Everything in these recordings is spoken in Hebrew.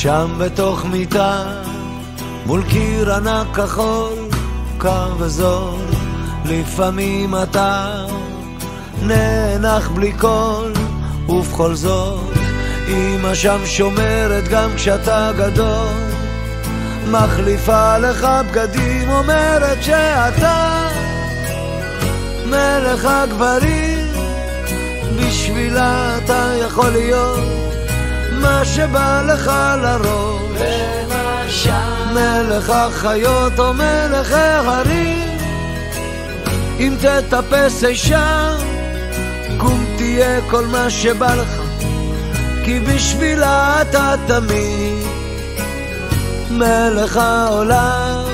שם בתוך מיטה מול קיר ענק כחול, קר וזול, לפעמים אתה נאנח בלי קול, ובכל זאת אמא שם שומרת גם כשאתה גדול, מחליפה לך בגדים, אומרת שאתה מלך הגברים, בשבילה אתה יכול להיות מה שבא לך לראש, מלך החיות או מלך ההרים, אם תטפס אישה קום תהיה כל מה שבא לך, כי בשבילה אתה תמיד מלך העולם.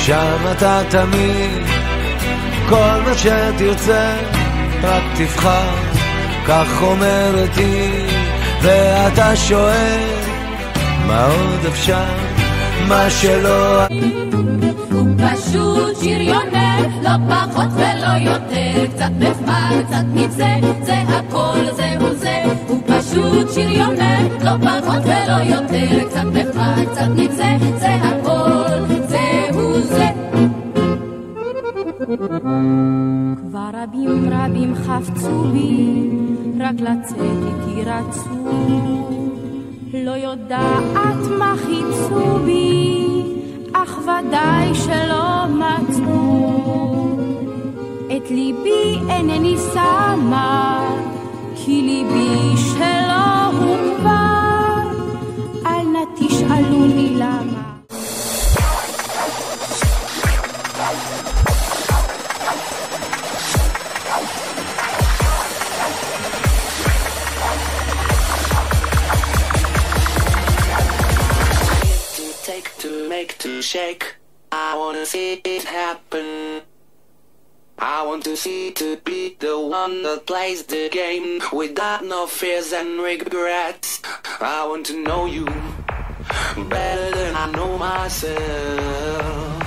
שם אתה תמיד כל מה שתרצה רק תבחר, כך אומרת היא, ואתה שואל מה עוד אפשר, מה שלא. הוא פשוט שריונר, לא פחות ולא יותר, קצת נחמד, קצת נבזה, זה הכל, זהו זה. הוא פשוט שריונר, לא פחות ולא יותר, קצת נחמד, קצת נבזה, זה הכל, זהו זה. כבר רבים רבים חפצו בי, רק לצאת איתי רצו, לא יודעת מה חיפשו בי, אך ודאי שלא מצאו. את ליבי אינני שמה, כי ליבי שלא הוא כבר, אל נא תשאלוני למה. To shake, I wanna see it happen. I want to see to be the one that plays the game without no fears and regrets. I want to know you better than I know myself.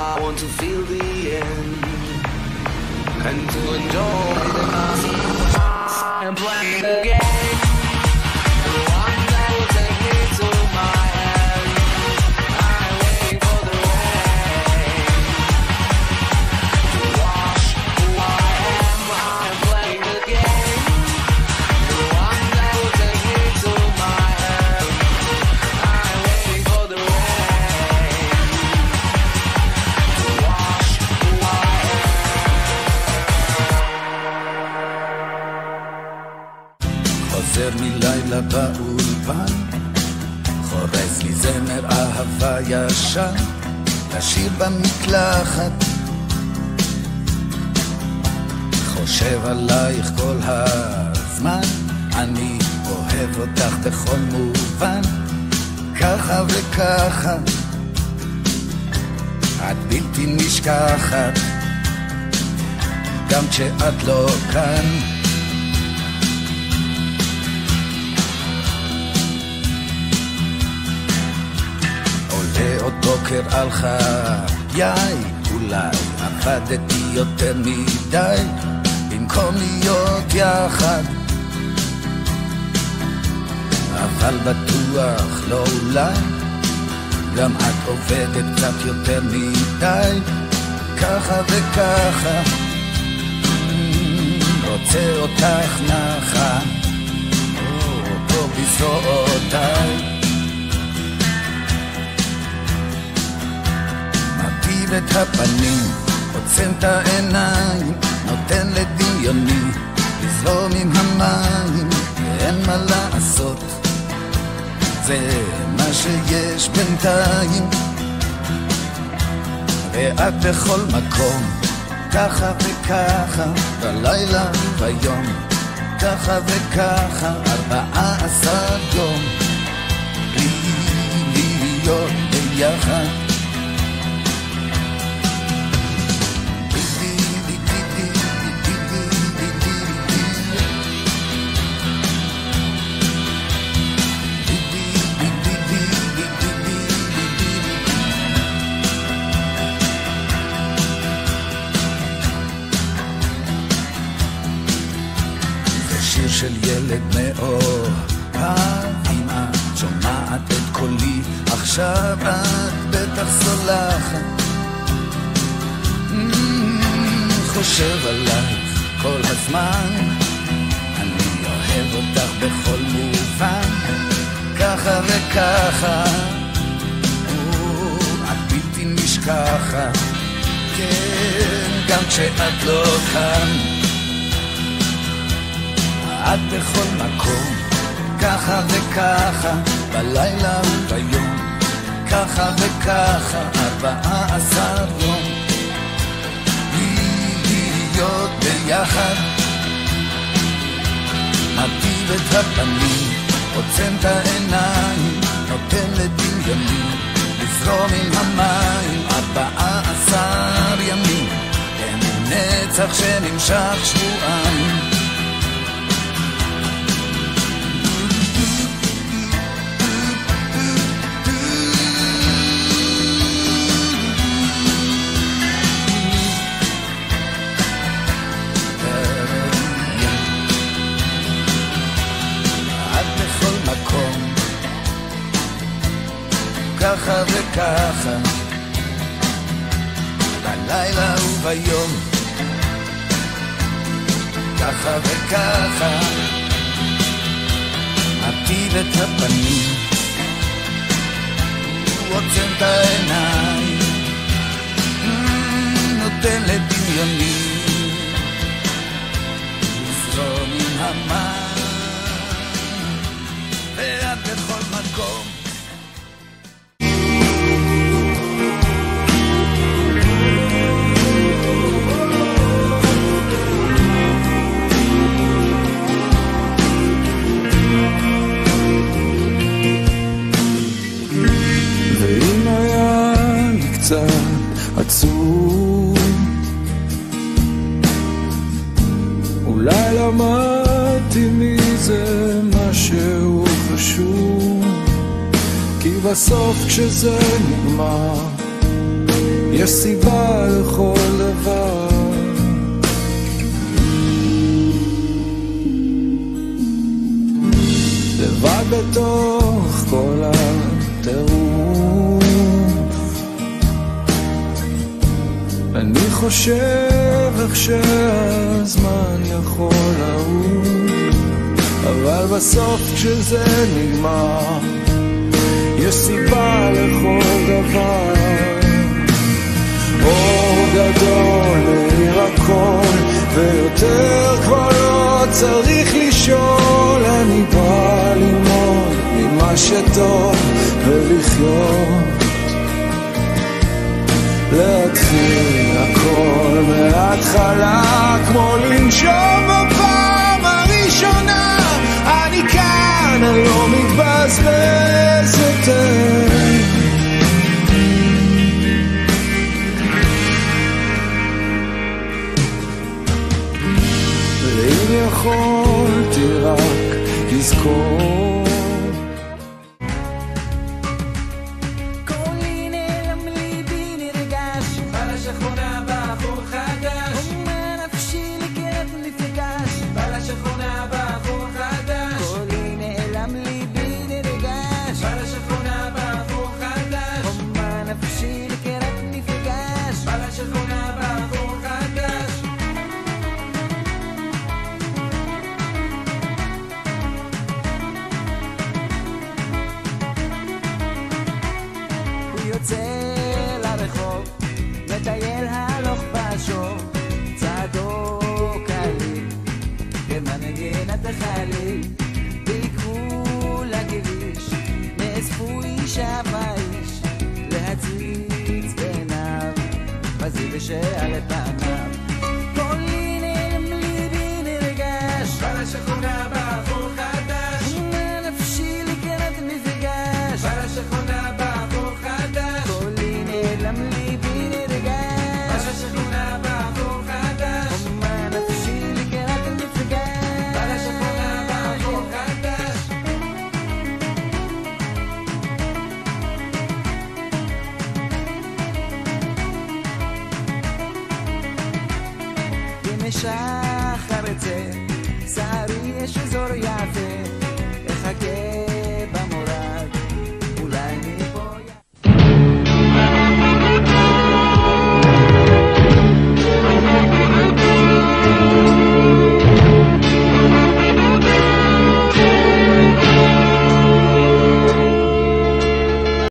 I want to feel the end and to enjoy the night and play the game. The one that will take me to my מלילה באולפן, חורס לי זמר אהבה ישן, לשיר במקלחת, חושב עלייך כל הזמן, אני אוהב אותך בכל מובן, ככה וככה, את בלתי נשכחת, גם כשאת לא כאן. עוד בוקר על חיי, אולי עבדתי יותר מדי, במקום להיות יחד, אבל בטוח לא אולי, גם את עובדת קצת יותר מדי, ככה וככה, רוצה אותך נחה, פה בזרועותיי, את הפנים, עוצם את העיניים, נותן לדמיוני לזרום עם המים, אין מה לעשות, זה מה שיש בינתיים, ואת בכל מקום, ככה וככה, בלילה וביום, ככה וככה, 14 יום, בלי להיות ביחד. שיר של ילד מאוהב. אם את שומעת את קולי עכשיו את בטח סולחת. חושב עלייך כל הזמן, אני אוהב אותך בכל מובן, ככה וככה, את בלתי נשכחת, כן, גם כשאת לא כאן. את בכל מקום, ככה וככה, בלילה וביום, ככה וככה, 14 יום. להיות ביחד, מטיב את הפנים, עוצם את העיניים, נותן לדמיונים, לזרום עם המים, 14 ימים, הם נצח שנמשך שבועיים. ככה וככה, בלילה וביום, ככה וככה, מטיב את הפנים, עוצם את העיניים, נותן לדמיונים, לזרום עם המים, ואת בכל מקום. עצוב, אולי למדתי מזה משהו חשוב, כי בסוף כשזה נגמר יש סיבה לכל דבר. לבד בתוך כל הטירוף אני חושב איך שהזמן יכול לעוף, אבל בסוף כשזה נגמר יש סיבה לכל דבר. אור גדול מאיר הכל ויותר כבר לא צריך לשאול, אני בא ללמוד ממה שטוב ולחיות, להתחיל הכל מההתחלה, כמו לנשום בפעם הראשונה. אני כאן, אני לא מתבזבז יותר, ואם יכולתי רק לזכור שעל פניו כל נעלם ליבי נרגש בלה שכונה בעבור חדש נפשי לקראת מפגש בלה שכונה בעבור חדש כל נעלם ליבי נרגש בלה שכונה בעבור חדש נפשי לקראת מפגש בלה שכונה בעבור חדש. shine.